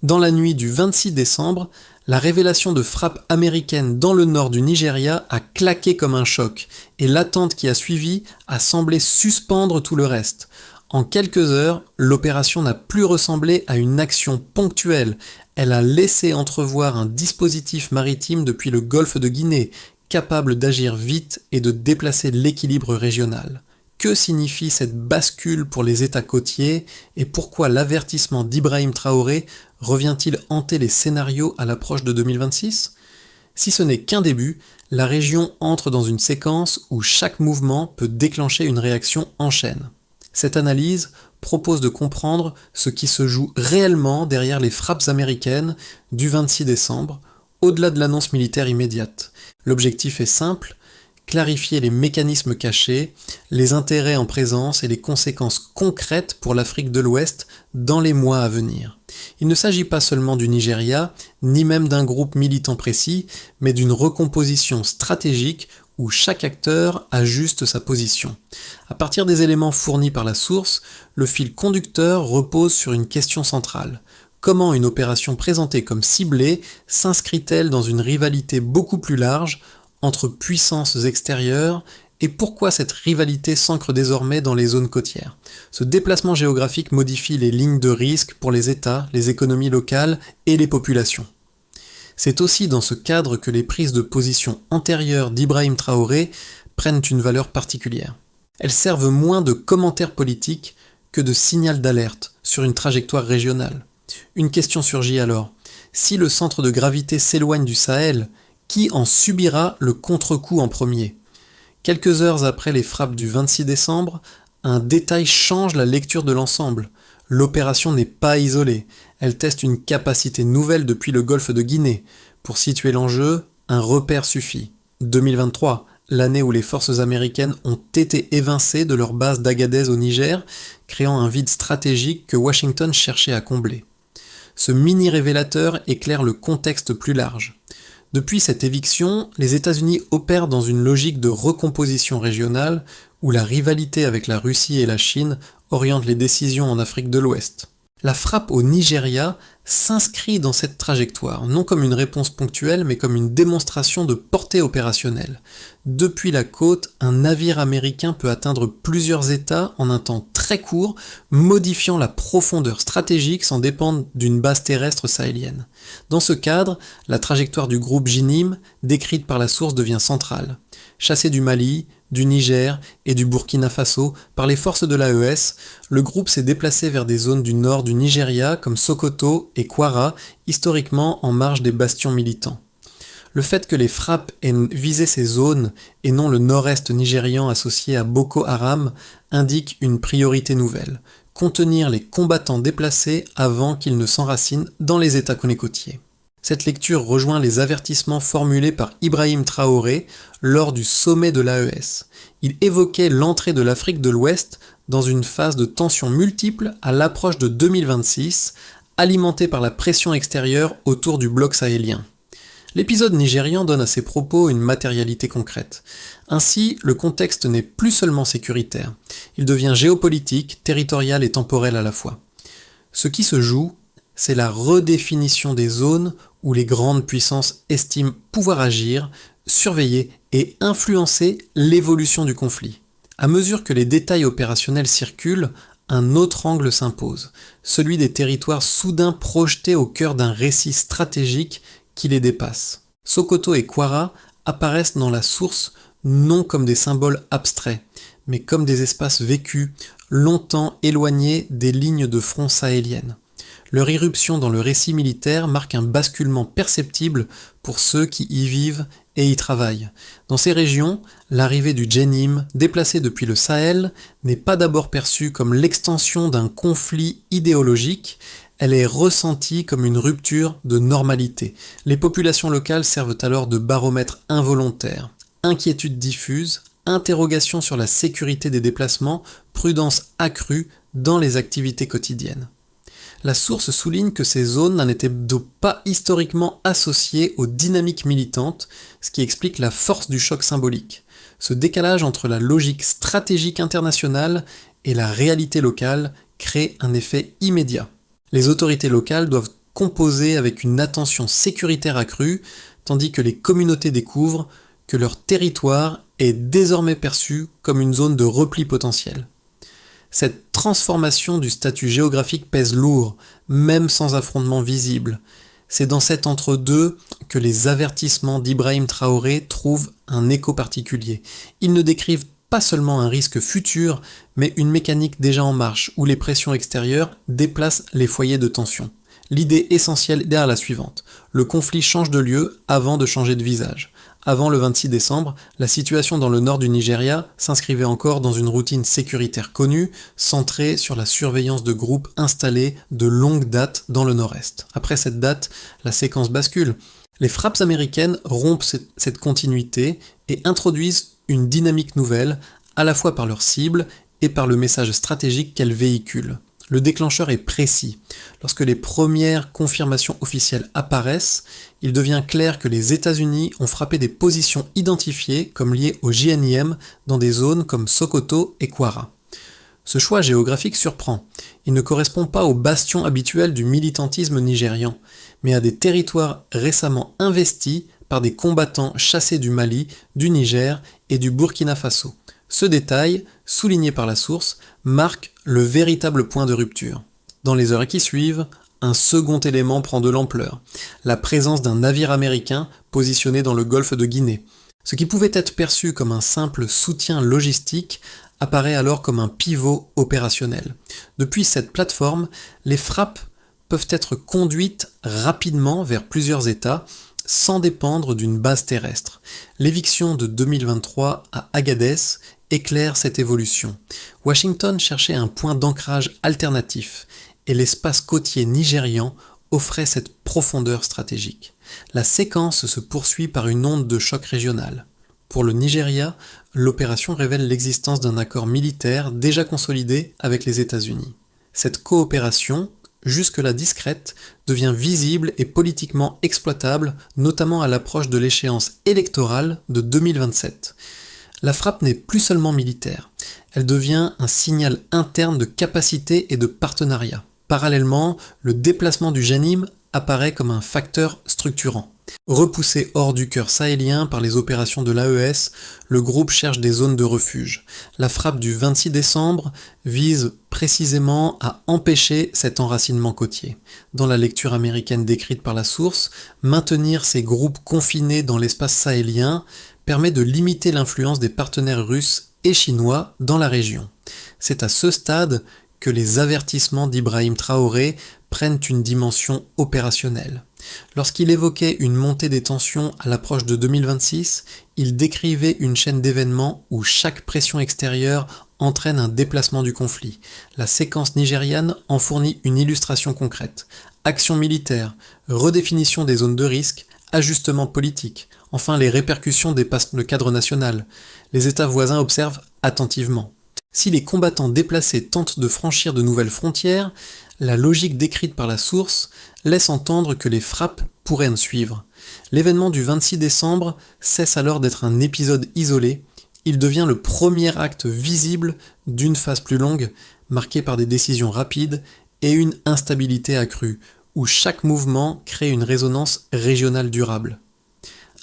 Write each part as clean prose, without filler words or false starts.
Dans la nuit du 26 décembre, la révélation de frappes américaines dans le nord du Nigeria a claqué comme un choc, et l'attente qui a suivi a semblé suspendre tout le reste. En quelques heures, l'opération n'a plus ressemblé à une action ponctuelle, elle a laissé entrevoir un dispositif maritime depuis le golfe de Guinée, capable d'agir vite et de déplacer l'équilibre régional. Que signifie cette bascule pour les États côtiers et pourquoi l'avertissement d'Ibrahim Traoré revient-il hanter les scénarios à l'approche de 2026 ? Si ce n'est qu'un début, la région entre dans une séquence où chaque mouvement peut déclencher une réaction en chaîne. Cette analyse propose de comprendre ce qui se joue réellement derrière les frappes américaines du 26 décembre, au-delà de l'annonce militaire immédiate. L'objectif est simple, clarifier les mécanismes cachés, les intérêts en présence et les conséquences concrètes pour l'Afrique de l'Ouest dans les mois à venir. Il ne s'agit pas seulement du Nigeria, ni même d'un groupe militant précis, mais d'une recomposition stratégique où chaque acteur ajuste sa position. À partir des éléments fournis par la source, le fil conducteur repose sur une question centrale. Comment une opération présentée comme ciblée s'inscrit-elle dans une rivalité beaucoup plus large entre puissances extérieures et pourquoi cette rivalité s'ancre désormais dans les zones côtières ? Ce déplacement géographique modifie les lignes de risque pour les États, les économies locales et les populations. C'est aussi dans ce cadre que les prises de position antérieures d'Ibrahim Traoré prennent une valeur particulière. Elles servent moins de commentaires politiques que de signal d'alerte sur une trajectoire régionale. Une question surgit alors. Si le centre de gravité s'éloigne du Sahel, qui en subira le contre-coup en premier ? Quelques heures après les frappes du 26 décembre, un détail change la lecture de l'ensemble. L'opération n'est pas isolée, elle teste une capacité nouvelle depuis le golfe de Guinée. Pour situer l'enjeu, un repère suffit. 2023, l'année où les forces américaines ont été évincées de leur base d'Agadez au Niger, créant un vide stratégique que Washington cherchait à combler. Ce mini-révélateur éclaire le contexte plus large. Depuis cette éviction, les États-Unis opèrent dans une logique de recomposition régionale où la rivalité avec la Russie et la Chine oriente les décisions en Afrique de l'Ouest. La frappe au Nigeria s'inscrit dans cette trajectoire, non comme une réponse ponctuelle, mais comme une démonstration de portée opérationnelle. Depuis la côte, un navire américain peut atteindre plusieurs États en un temps très court, modifiant la profondeur stratégique sans dépendre d'une base terrestre sahélienne. Dans ce cadre, la trajectoire du groupe JINIM, décrite par la source, devient centrale. Chassé du Mali, du Niger et du Burkina Faso par les forces de l'AES, le groupe s'est déplacé vers des zones du nord du Nigeria comme Sokoto et Kwara, historiquement en marge des bastions militants. Le fait que les frappes aient visé ces zones et non le nord-est nigérian associé à Boko Haram indique une priorité nouvelle, contenir les combattants déplacés avant qu'ils ne s'enracinent dans les États côtiers. Cette lecture rejoint les avertissements formulés par Ibrahim Traoré lors du sommet de l'AES. Il évoquait l'entrée de l'Afrique de l'Ouest dans une phase de tensions multiples à l'approche de 2026, alimentée par la pression extérieure autour du bloc sahélien. L'épisode nigérian donne à ces propos une matérialité concrète. Ainsi, le contexte n'est plus seulement sécuritaire, il devient géopolitique, territorial et temporel à la fois. Ce qui se joue, c'est la redéfinition des zones où les grandes puissances estiment pouvoir agir, surveiller et influencer l'évolution du conflit. À mesure que les détails opérationnels circulent, un autre angle s'impose, celui des territoires soudain projetés au cœur d'un récit stratégique qui les dépasse. Sokoto et Kwara apparaissent dans la source non comme des symboles abstraits, mais comme des espaces vécus, longtemps éloignés des lignes de front sahéliennes. Leur irruption dans le récit militaire marque un basculement perceptible pour ceux qui y vivent et y travaillent. Dans ces régions, l'arrivée du JINIM, déplacé depuis le Sahel, n'est pas d'abord perçue comme l'extension d'un conflit idéologique, elle est ressentie comme une rupture de normalité. Les populations locales servent alors de baromètre involontaire. Inquiétude diffuse, interrogation sur la sécurité des déplacements, prudence accrue dans les activités quotidiennes. La source souligne que ces zones n'étaient donc pas historiquement associées aux dynamiques militantes, ce qui explique la force du choc symbolique. Ce décalage entre la logique stratégique internationale et la réalité locale crée un effet immédiat. Les autorités locales doivent composés avec une attention sécuritaire accrue, tandis que les communautés découvrent que leur territoire est désormais perçu comme une zone de repli potentiel. Cette transformation du statut géographique pèse lourd, même sans affrontement visible. C'est dans cet entre-deux que les avertissements d'Ibrahim Traoré trouvent un écho particulier. Ils ne décrivent pas seulement un risque futur, mais une mécanique déjà en marche, où les pressions extérieures déplacent les foyers de tension. L'idée essentielle derrière la suivante. Le conflit change de lieu avant de changer de visage. Avant le 26 décembre, la situation dans le nord du Nigeria s'inscrivait encore dans une routine sécuritaire connue, centrée sur la surveillance de groupes installés de longue date dans le nord-est. Après cette date, la séquence bascule. Les frappes américaines rompent cette continuité et introduisent une dynamique nouvelle, à la fois par leur cible et par le message stratégique qu'elles véhiculent. Le déclencheur est précis. Lorsque les premières confirmations officielles apparaissent, il devient clair que les États-Unis ont frappé des positions identifiées comme liées au JNIM dans des zones comme Sokoto et Kwara. Ce choix géographique surprend. Il ne correspond pas au bastion habituel du militantisme nigérian, mais à des territoires récemment investis par des combattants chassés du Mali, du Niger et du Burkina Faso. Ce détail, souligné par la source, marque le véritable point de rupture. Dans les heures qui suivent, un second élément prend de l'ampleur, la présence d'un navire américain positionné dans le golfe de Guinée. Ce qui pouvait être perçu comme un simple soutien logistique apparaît alors comme un pivot opérationnel. Depuis cette plateforme, les frappes peuvent être conduites rapidement vers plusieurs États, sans dépendre d'une base terrestre. L'éviction de 2023 à Agadez éclaire cette évolution. Washington cherchait un point d'ancrage alternatif, et l'espace côtier nigérian offrait cette profondeur stratégique. La séquence se poursuit par une onde de choc régional. Pour le Nigeria, l'opération révèle l'existence d'un accord militaire déjà consolidé avec les États-Unis. Cette coopération, jusque-là discrète, devient visible et politiquement exploitable, notamment à l'approche de l'échéance électorale de 2027. La frappe n'est plus seulement militaire, elle devient un signal interne de capacité et de partenariat. Parallèlement, le déplacement du JANIM apparaît comme un facteur structurant. Repoussé hors du cœur sahélien par les opérations de l'AES, le groupe cherche des zones de refuge. La frappe du 26 décembre vise précisément à empêcher cet enracinement côtier. Dans la lecture américaine décrite par la source, maintenir ces groupes confinés dans l'espace sahélien permet de limiter l'influence des partenaires russes et chinois dans la région. C'est à ce stade que les avertissements d'Ibrahim Traoré prennent une dimension opérationnelle. Lorsqu'il évoquait une montée des tensions à l'approche de 2026, il décrivait une chaîne d'événements où chaque pression extérieure entraîne un déplacement du conflit. La séquence nigériane en fournit une illustration concrète. Action militaire, redéfinition des zones de risque, ajustement politique, enfin les répercussions dépassent le cadre national. Les États voisins observent attentivement. Si les combattants déplacés tentent de franchir de nouvelles frontières, la logique décrite par la source laisse entendre que les frappes pourraient en suivre. L'événement du 26 décembre cesse alors d'être un épisode isolé, il devient le premier acte visible d'une phase plus longue, marquée par des décisions rapides et une instabilité accrue, où chaque mouvement crée une résonance régionale durable.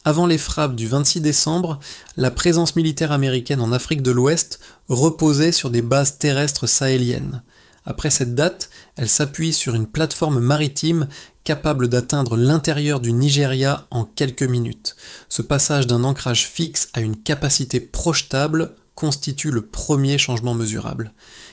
Avant les frappes du 26 décembre, la présence militaire américaine en Afrique de l'Ouest reposait sur des bases terrestres sahéliennes. Après cette date, elle s'appuie sur une plateforme maritime capable d'atteindre l'intérieur du Nigeria en quelques minutes. Ce passage d'un ancrage fixe à une capacité projetable constitue le premier changement mesurable,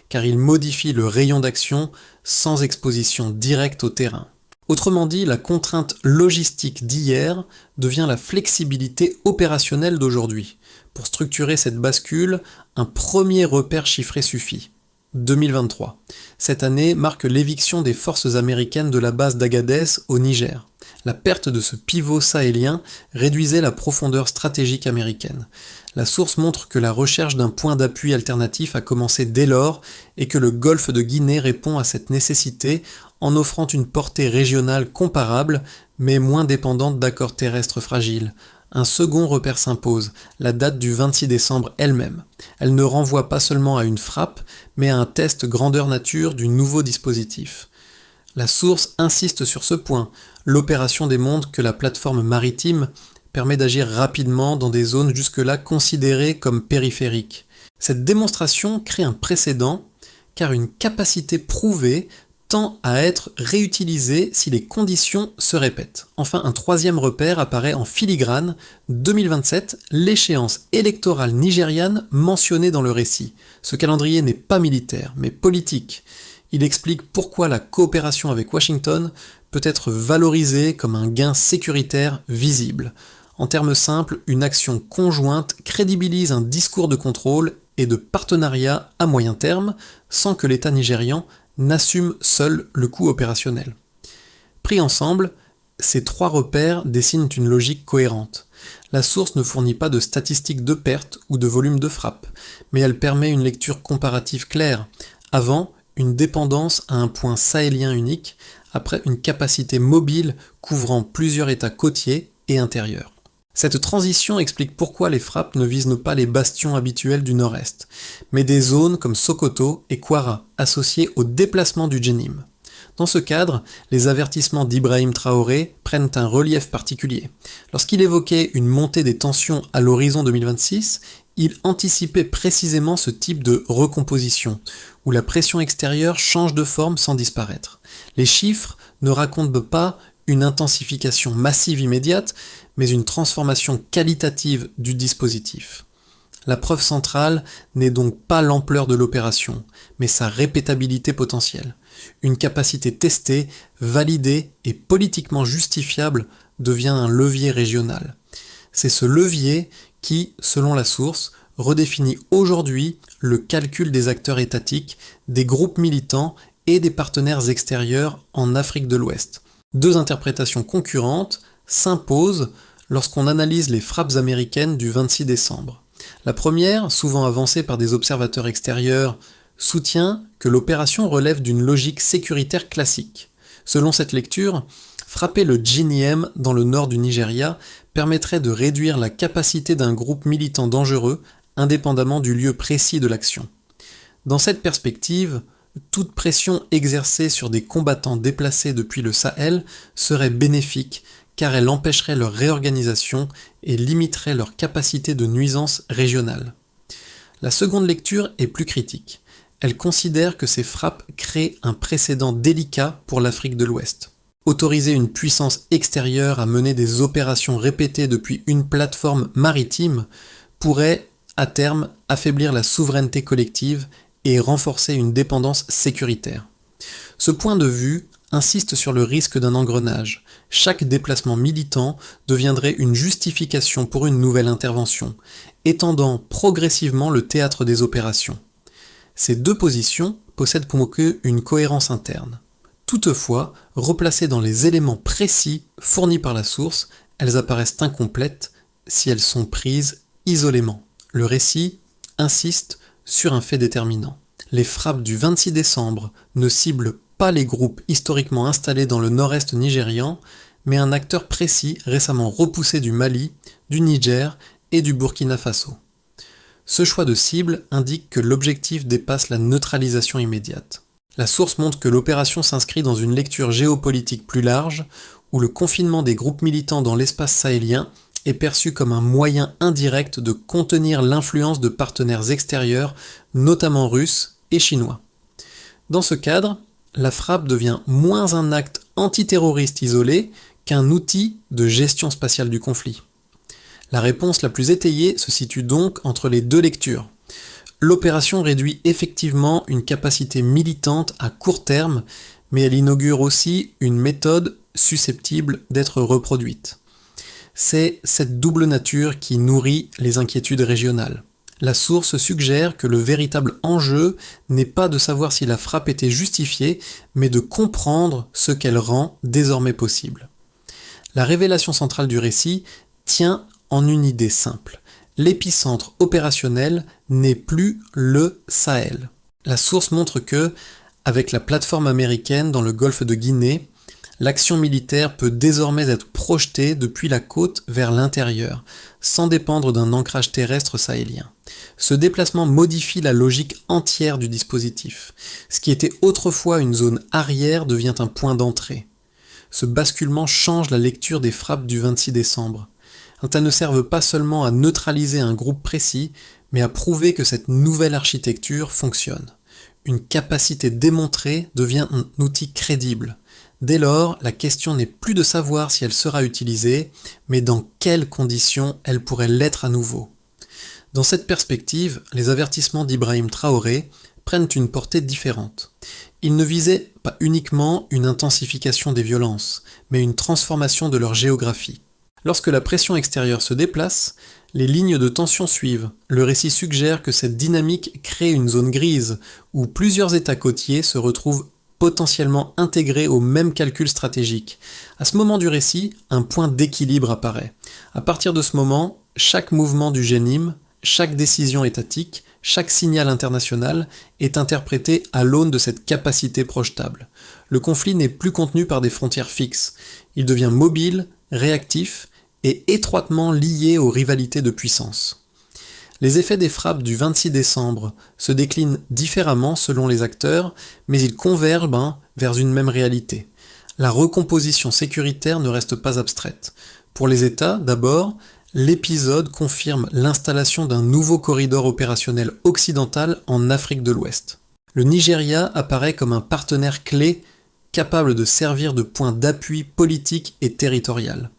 car il modifie le rayon d'action sans exposition directe au terrain. Autrement dit, la contrainte logistique d'hier devient la flexibilité opérationnelle d'aujourd'hui. Pour structurer cette bascule, un premier repère chiffré suffit. 2023. Cette année marque l'éviction des forces américaines de la base d'Agadez au Niger. La perte de ce pivot sahélien réduisait la profondeur stratégique américaine. La source montre que la recherche d'un point d'appui alternatif a commencé dès lors et que le golfe de Guinée répond à cette nécessité en offrant une portée régionale comparable mais moins dépendante d'accords terrestres fragiles. Un second repère s'impose, la date du 26 décembre elle-même. Elle ne renvoie pas seulement à une frappe, mais à un test grandeur nature du nouveau dispositif. La source insiste sur ce point. L'opération démontre que la plateforme maritime permet d'agir rapidement dans des zones jusque-là considérées comme périphériques. Cette démonstration crée un précédent car une capacité prouvée tend à être réutilisée si les conditions se répètent. Enfin, un troisième repère apparaît en filigrane, 2027, l'échéance électorale nigériane mentionnée dans le récit. Ce calendrier n'est pas militaire, mais politique. Il explique pourquoi la coopération avec Washington peut être valorisée comme un gain sécuritaire visible. En termes simples, une action conjointe crédibilise un discours de contrôle et de partenariat à moyen terme, sans que l'État nigérian n'assume seul le coût opérationnel. Pris ensemble, ces trois repères dessinent une logique cohérente. La source ne fournit pas de statistiques de perte ou de volume de frappe, mais elle permet une lecture comparative claire. Avant, une dépendance à un point sahélien unique, après une capacité mobile couvrant plusieurs États côtiers et intérieurs. Cette transition explique pourquoi les frappes ne visent pas les bastions habituels du nord-est, mais des zones comme Sokoto et Kwara, associées au déplacement du Djenim. Dans ce cadre, les avertissements d'Ibrahim Traoré prennent un relief particulier. Lorsqu'il évoquait une montée des tensions à l'horizon 2026, il anticipait précisément ce type de recomposition, où la pression extérieure change de forme sans disparaître. Les chiffres ne racontent pas une intensification massive immédiate, mais une transformation qualitative du dispositif. La preuve centrale n'est donc pas l'ampleur de l'opération, mais sa répétabilité potentielle. Une capacité testée, validée et politiquement justifiable devient un levier régional. C'est ce levier qui, selon la source, redéfinit aujourd'hui le calcul des acteurs étatiques, des groupes militants et des partenaires extérieurs en Afrique de l'Ouest. Deux interprétations concurrentes s'imposent lorsqu'on analyse les frappes américaines du 26 décembre. La première, souvent avancée par des observateurs extérieurs, soutient que l'opération relève d'une logique sécuritaire classique. Selon cette lecture, frapper le Djeniem dans le nord du Nigeria permettrait de réduire la capacité d'un groupe militant dangereux, indépendamment du lieu précis de l'action. Dans cette perspective, toute pression exercée sur des combattants déplacés depuis le Sahel serait bénéfique car elle empêcherait leur réorganisation et limiterait leur capacité de nuisance régionale. La seconde lecture est plus critique. Elle considère que ces frappes créent un précédent délicat pour l'Afrique de l'Ouest. Autoriser une puissance extérieure à mener des opérations répétées depuis une plateforme maritime pourrait, à terme, affaiblir la souveraineté collective et renforcer une dépendance sécuritaire. Ce point de vue insiste sur le risque d'un engrenage. Chaque déplacement militant deviendrait une justification pour une nouvelle intervention, étendant progressivement le théâtre des opérations. Ces deux positions possèdent pour eux une cohérence interne. Toutefois, replacées dans les éléments précis fournis par la source, elles apparaissent incomplètes si elles sont prises isolément. Le récit insiste sur un fait déterminant. Les frappes du 26 décembre ne ciblent pas les groupes historiquement installés dans le nord-est nigérian, mais un acteur précis récemment repoussé du Mali, du Niger et du Burkina Faso. Ce choix de cible indique que l'objectif dépasse la neutralisation immédiate. La source montre que l'opération s'inscrit dans une lecture géopolitique plus large, où le confinement des groupes militants dans l'espace sahélien est perçu comme un moyen indirect de contenir l'influence de partenaires extérieurs, notamment russes et chinois. Dans ce cadre, la frappe devient moins un acte antiterroriste isolé qu'un outil de gestion spatiale du conflit. La réponse la plus étayée se situe donc entre les deux lectures. L'opération réduit effectivement une capacité militante à court terme, mais elle inaugure aussi une méthode susceptible d'être reproduite. C'est cette double nature qui nourrit les inquiétudes régionales. La source suggère que le véritable enjeu n'est pas de savoir si la frappe était justifiée, mais de comprendre ce qu'elle rend désormais possible. La révélation centrale du récit tient en une idée simple. L'épicentre opérationnel n'est plus le Sahel. La source montre que, avec la plateforme américaine dans le golfe de Guinée, l'action militaire peut désormais être projetée depuis la côte vers l'intérieur, sans dépendre d'un ancrage terrestre sahélien. Ce déplacement modifie la logique entière du dispositif. Ce qui était autrefois une zone arrière devient un point d'entrée. Ce basculement change la lecture des frappes du 26 décembre. Elles ne servent pas seulement à neutraliser un groupe précis, mais à prouver que cette nouvelle architecture fonctionne. Une capacité démontrée devient un outil crédible. Dès lors, la question n'est plus de savoir si elle sera utilisée, mais dans quelles conditions elle pourrait l'être à nouveau. Dans cette perspective, les avertissements d'Ibrahim Traoré prennent une portée différente. Ils ne visaient pas uniquement une intensification des violences, mais une transformation de leur géographie. Lorsque la pression extérieure se déplace, les lignes de tension suivent. Le récit suggère que cette dynamique crée une zone grise, où plusieurs États côtiers se retrouvent potentiellement intégrés au même calcul stratégique. À ce moment du récit, un point d'équilibre apparaît. À partir de ce moment, chaque mouvement du GENIM, chaque décision étatique, chaque signal international est interprété à l'aune de cette capacité projetable. Le conflit n'est plus contenu par des frontières fixes. Il devient mobile, réactif et étroitement lié aux rivalités de puissance. Les effets des frappes du 26 décembre se déclinent différemment selon les acteurs, mais ils convergent vers une même réalité. La recomposition sécuritaire ne reste pas abstraite. Pour les États, d'abord, l'épisode confirme l'installation d'un nouveau corridor opérationnel occidental en Afrique de l'Ouest. Le Nigeria apparaît comme un partenaire clé capable de servir de point d'appui politique et territorial.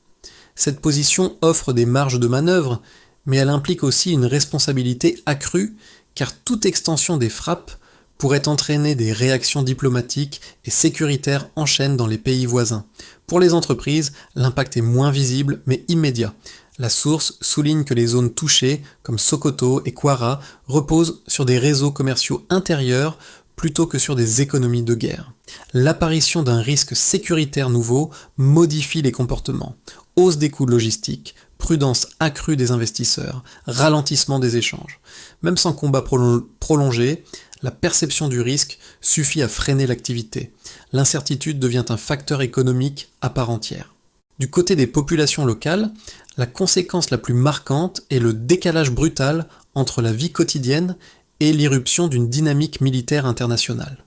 Cette position offre des marges de manœuvre, mais elle implique aussi une responsabilité accrue, car toute extension des frappes pourrait entraîner des réactions diplomatiques et sécuritaires en chaîne dans les pays voisins. Pour les entreprises, l'impact est moins visible mais immédiat. La source souligne que les zones touchées, comme Sokoto et Kwara, reposent sur des réseaux commerciaux intérieurs plutôt que sur des économies de guerre. L'apparition d'un risque sécuritaire nouveau modifie les comportements. Hausse des coûts logistiques, prudence accrue des investisseurs, ralentissement des échanges. Même sans combat prolongé, la perception du risque suffit à freiner l'activité. L'incertitude devient un facteur économique à part entière. Du côté des populations locales, la conséquence la plus marquante est le décalage brutal entre la vie quotidienne et l'irruption d'une dynamique militaire internationale.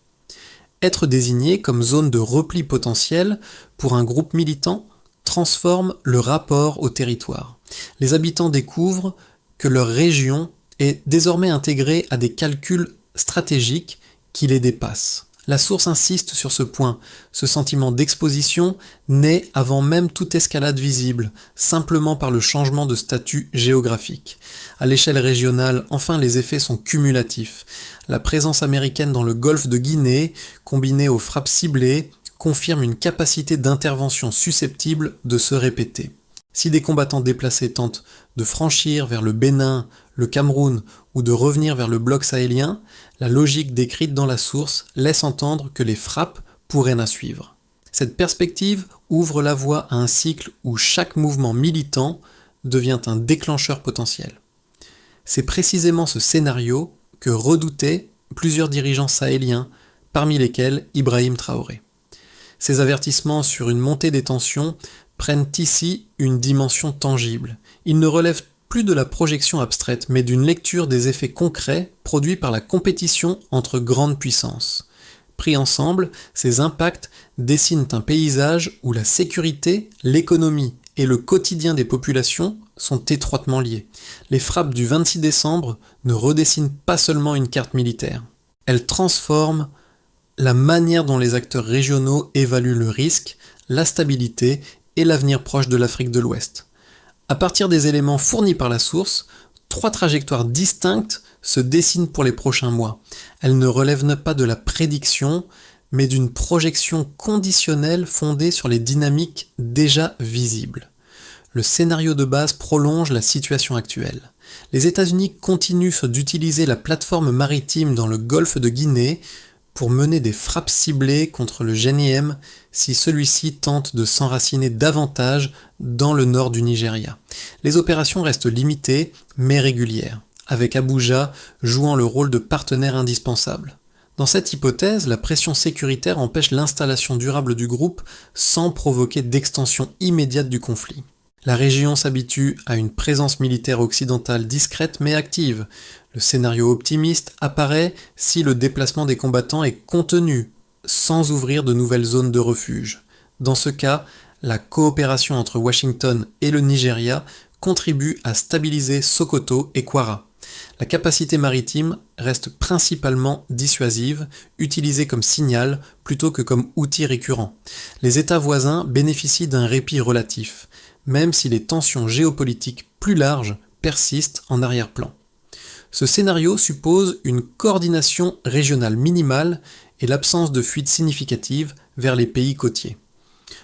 Être désigné comme zone de repli potentiel pour un groupe militant transforme le rapport au territoire. Les habitants découvrent que leur région est désormais intégrée à des calculs stratégiques qui les dépassent. La source insiste sur ce point. Ce sentiment d'exposition naît avant même toute escalade visible, simplement par le changement de statut géographique. À l'échelle régionale, enfin, les effets sont cumulatifs. La présence américaine dans le golfe de Guinée, combinée aux frappes ciblées, confirme une capacité d'intervention susceptible de se répéter. Si des combattants déplacés tentent de franchir vers le Bénin, le Cameroun ou de revenir vers le bloc sahélien, la logique décrite dans la source laisse entendre que les frappes pourraient en suivre. Cette perspective ouvre la voie à un cycle où chaque mouvement militant devient un déclencheur potentiel. C'est précisément ce scénario que redoutaient plusieurs dirigeants sahéliens, parmi lesquels Ibrahim Traoré. Ces avertissements sur une montée des tensions prennent ici une dimension tangible. Ils ne relèvent plus de la projection abstraite, mais d'une lecture des effets concrets produits par la compétition entre grandes puissances. Pris ensemble, ces impacts dessinent un paysage où la sécurité, l'économie et le quotidien des populations sont étroitement liés. Les frappes du 26 décembre ne redessinent pas seulement une carte militaire. Elles transforment la manière dont les acteurs régionaux évaluent le risque, la stabilité et l'avenir proche de l'Afrique de l'Ouest. À partir des éléments fournis par la source, 3 trajectoires distinctes se dessinent pour les prochains mois. Elles ne relèvent pas de la prédiction, mais d'une projection conditionnelle fondée sur les dynamiques déjà visibles. Le scénario de base prolonge la situation actuelle. Les États-Unis continuent d'utiliser la plateforme maritime dans le golfe de Guinée pour mener des frappes ciblées contre le GNIM si celui-ci tente de s'enraciner davantage dans le nord du Nigeria. Les opérations restent limitées mais régulières, avec Abuja jouant le rôle de partenaire indispensable. Dans cette hypothèse, la pression sécuritaire empêche l'installation durable du groupe sans provoquer d'extension immédiate du conflit. La région s'habitue à une présence militaire occidentale discrète mais active. Le scénario optimiste apparaît si le déplacement des combattants est contenu, sans ouvrir de nouvelles zones de refuge. Dans ce cas, la coopération entre Washington et le Nigeria contribue à stabiliser Sokoto et Kwara. La capacité maritime reste principalement dissuasive, utilisée comme signal plutôt que comme outil récurrent. Les États voisins bénéficient d'un répit relatif, même si les tensions géopolitiques plus larges persistent en arrière-plan. Ce scénario suppose une coordination régionale minimale et l'absence de fuite significative vers les pays côtiers.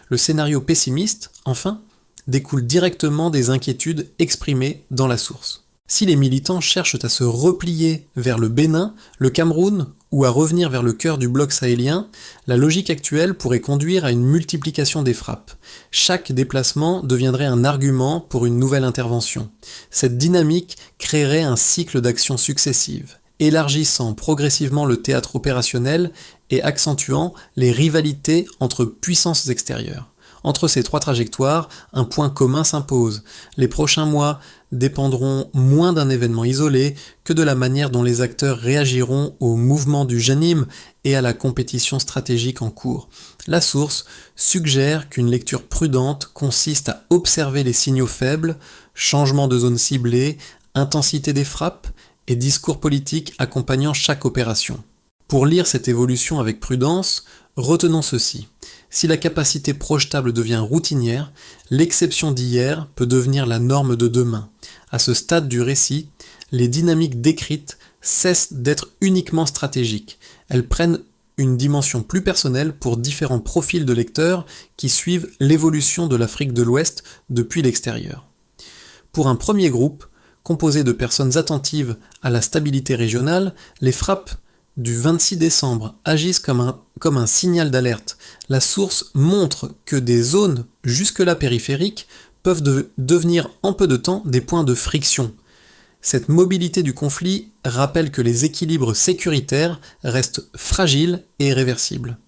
Le scénario pessimiste, enfin, découle directement des inquiétudes exprimées dans la source. Si les militants cherchent à se replier vers le Bénin, le Cameroun ou à revenir vers le cœur du bloc sahélien, la logique actuelle pourrait conduire à une multiplication des frappes. Chaque déplacement deviendrait un argument pour une nouvelle intervention. Cette dynamique créerait un cycle d'actions successives, élargissant progressivement le théâtre opérationnel et accentuant les rivalités entre puissances extérieures. Entre ces trois trajectoires, un point commun s'impose. Les prochains mois dépendront moins d'un événement isolé que de la manière dont les acteurs réagiront au mouvement du Janim et à la compétition stratégique en cours. La source suggère qu'une lecture prudente consiste à observer les signaux faibles, changement de zone ciblée, intensité des frappes et discours politiques accompagnant chaque opération. Pour lire cette évolution avec prudence, retenons ceci. Si la capacité projetable devient routinière, l'exception d'hier peut devenir la norme de demain. À ce stade du récit, les dynamiques décrites cessent d'être uniquement stratégiques. Elles prennent une dimension plus personnelle pour différents profils de lecteurs qui suivent l'évolution de l'Afrique de l'Ouest depuis l'extérieur. Pour un premier groupe, composé de personnes attentives à la stabilité régionale, les frappes du 26 décembre agissent comme un signal d'alerte. La source montre que des zones jusque-là périphériques peuvent devenir en peu de temps des points de friction. Cette mobilité du conflit rappelle que les équilibres sécuritaires restent fragiles et irréversibles.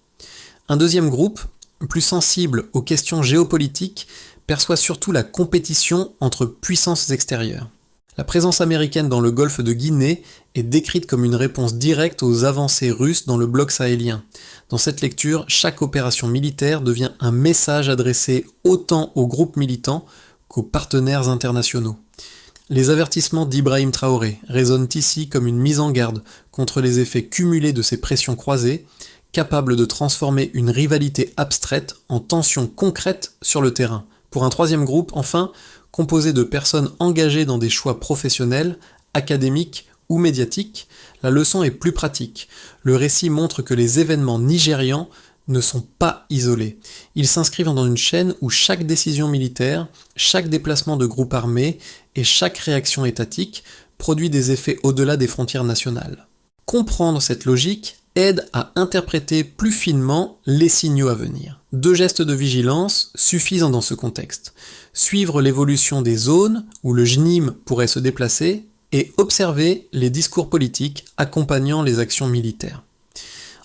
Un deuxième groupe, plus sensible aux questions géopolitiques, perçoit surtout la compétition entre puissances extérieures. La présence américaine dans le golfe de Guinée est décrite comme une réponse directe aux avancées russes dans le bloc sahélien. Dans cette lecture, chaque opération militaire devient un message adressé autant aux groupes militants qu'aux partenaires internationaux. Les avertissements d'Ibrahim Traoré résonnent ici comme une mise en garde contre les effets cumulés de ces pressions croisées, capables de transformer une rivalité abstraite en tension concrète sur le terrain. Pour un troisième groupe, enfin, composé de personnes engagées dans des choix professionnels, académiques ou médiatiques, la leçon est plus pratique. Le récit montre que les événements nigérians ne sont pas isolés. Ils s'inscrivent dans une chaîne où chaque décision militaire, chaque déplacement de groupes armés et chaque réaction étatique produit des effets au-delà des frontières nationales. Comprendre cette logique aide à interpréter plus finement les signaux à venir. 2 gestes de vigilance suffisent dans ce contexte. Suivre l'évolution des zones où le JNIM pourrait se déplacer et observer les discours politiques accompagnant les actions militaires.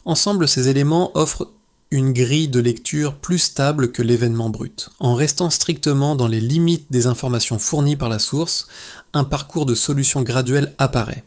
Ensemble, ces éléments offrent une grille de lecture plus stable que l'événement brut. En restant strictement dans les limites des informations fournies par la source, un parcours de solution graduelle apparaît.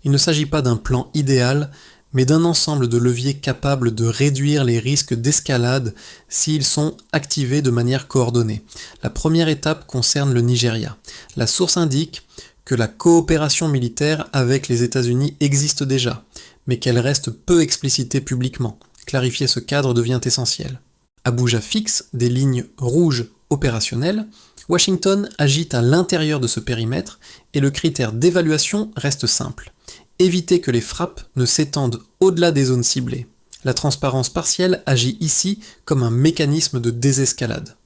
Il ne s'agit pas d'un plan idéal, mais d'un ensemble de leviers capables de réduire les risques d'escalade s'ils sont activés de manière coordonnée. La première étape concerne le Nigeria. La source indique que la coopération militaire avec les États-Unis existe déjà, mais qu'elle reste peu explicitée publiquement. Clarifier ce cadre devient essentiel. Abuja fixe des lignes rouges opérationnelles. Washington agit à l'intérieur de ce périmètre et le critère d'évaluation reste simple. Éviter que les frappes ne s'étendent au-delà des zones ciblées. La transparence partielle agit ici comme un mécanisme de désescalade.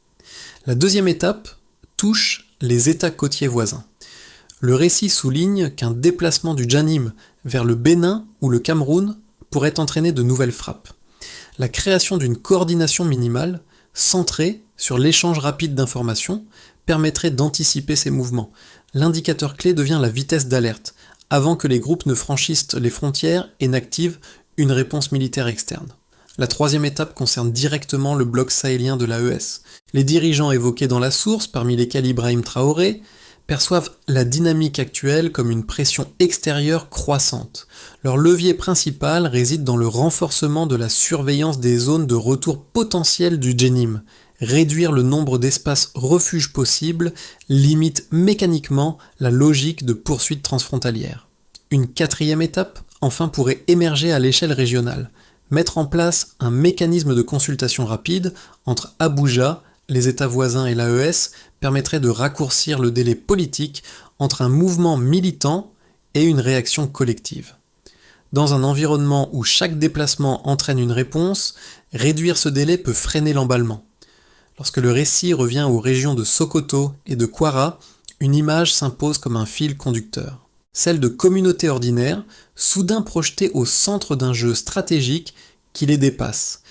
La deuxième étape touche les États côtiers voisins. Le récit souligne qu'un déplacement du Janim vers le Bénin ou le Cameroun pourrait entraîner de nouvelles frappes. La création d'une coordination minimale, centrée sur l'échange rapide d'informations, permettrait d'anticiper ces mouvements. L'indicateur clé devient la vitesse d'alerte, avant que les groupes ne franchissent les frontières et n'activent une réponse militaire externe. La troisième étape concerne directement le bloc sahélien de l'AES. Les dirigeants évoqués dans la source, parmi lesquels Ibrahim Traoré, perçoivent la dynamique actuelle comme une pression extérieure croissante. Leur levier principal réside dans le renforcement de la surveillance des zones de retour potentiel du Djenim. Réduire le nombre d'espaces refuges possibles limite mécaniquement la logique de poursuite transfrontalière. Une quatrième étape, enfin, pourrait émerger à l'échelle régionale. Mettre en place un mécanisme de consultation rapide entre Abuja, les États voisins et l'AES permettrait de raccourcir le délai politique entre un mouvement militant et une réaction collective. Dans un environnement où chaque déplacement entraîne une réponse, réduire ce délai peut freiner l'emballement. Lorsque le récit revient aux régions de Sokoto et de Kwara, une image s'impose comme un fil conducteur. Celle de communautés ordinaires, soudain projetées au centre d'un jeu stratégique qui les dépasse.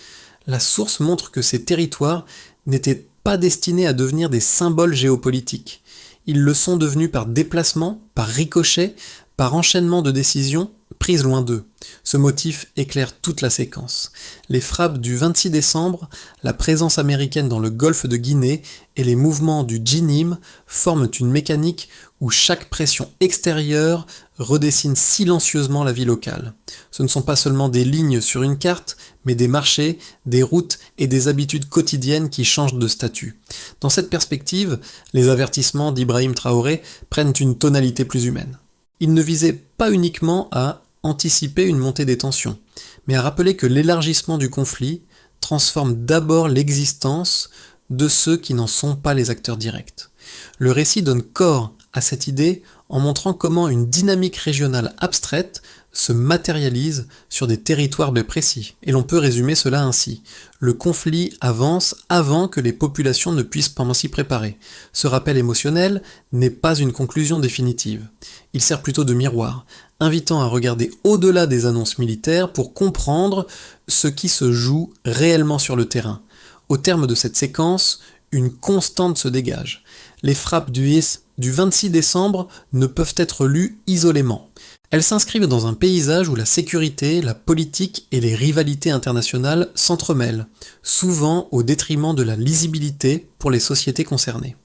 La source montre que ces territoires n'étaient pas destinés à devenir des symboles géopolitiques. Ils le sont devenus par déplacement, par ricochet, par enchaînement de décisions prises loin d'eux. Ce motif éclaire toute la séquence. Les frappes du 26 décembre, la présence américaine dans le golfe de Guinée et les mouvements du Djenim forment une mécanique où chaque pression extérieure redessine silencieusement la vie locale. Ce ne sont pas seulement des lignes sur une carte, mais des marchés, des routes et des habitudes quotidiennes qui changent de statut. Dans cette perspective, les avertissements d'Ibrahim Traoré prennent une tonalité plus humaine. Il ne visait pas uniquement à anticiper une montée des tensions, mais à rappeler que l'élargissement du conflit transforme d'abord l'existence de ceux qui n'en sont pas les acteurs directs. Le récit donne corps à cette idée en montrant comment une dynamique régionale abstraite se matérialise sur des territoires bien précis. Et l'on peut résumer cela ainsi. Le conflit avance avant que les populations ne puissent s'y préparer. Ce rappel émotionnel n'est pas une conclusion définitive. Il sert plutôt de miroir, invitant à regarder au-delà des annonces militaires pour comprendre ce qui se joue réellement sur le terrain. Au terme de cette séquence, une constante se dégage. Les frappes du 26 décembre ne peuvent être lues isolément. Elles s'inscrivent dans un paysage où la sécurité, la politique et les rivalités internationales s'entremêlent, souvent au détriment de la lisibilité pour les sociétés concernées.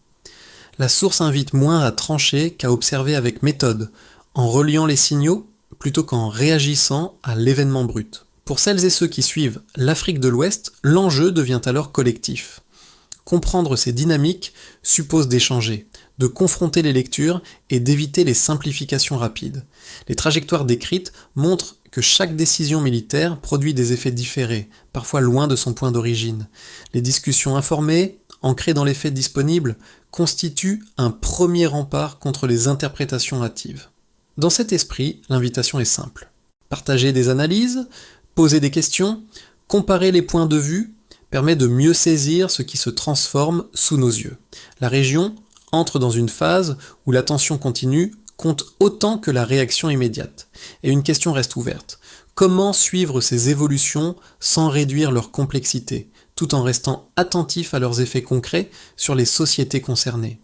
La source invite moins à trancher qu'à observer avec méthode, en reliant les signaux plutôt qu'en réagissant à l'événement brut. Pour celles et ceux qui suivent l'Afrique de l'Ouest, l'enjeu devient alors collectif. Comprendre ces dynamiques suppose d'échanger, de confronter les lectures et d'éviter les simplifications rapides. Les trajectoires décrites montrent que chaque décision militaire produit des effets différés, parfois loin de son point d'origine. Les discussions informées, ancrées dans les faits disponibles, constituent un premier rempart contre les interprétations hâtives. Dans cet esprit, l'invitation est simple. Partager des analyses, poser des questions, comparer les points de vue, permet de mieux saisir ce qui se transforme sous nos yeux. La région entre dans une phase où l'attention continue compte autant que la réaction immédiate. Et une question reste ouverte. Comment suivre ces évolutions sans réduire leur complexité, tout en restant attentif à leurs effets concrets sur les sociétés concernées ?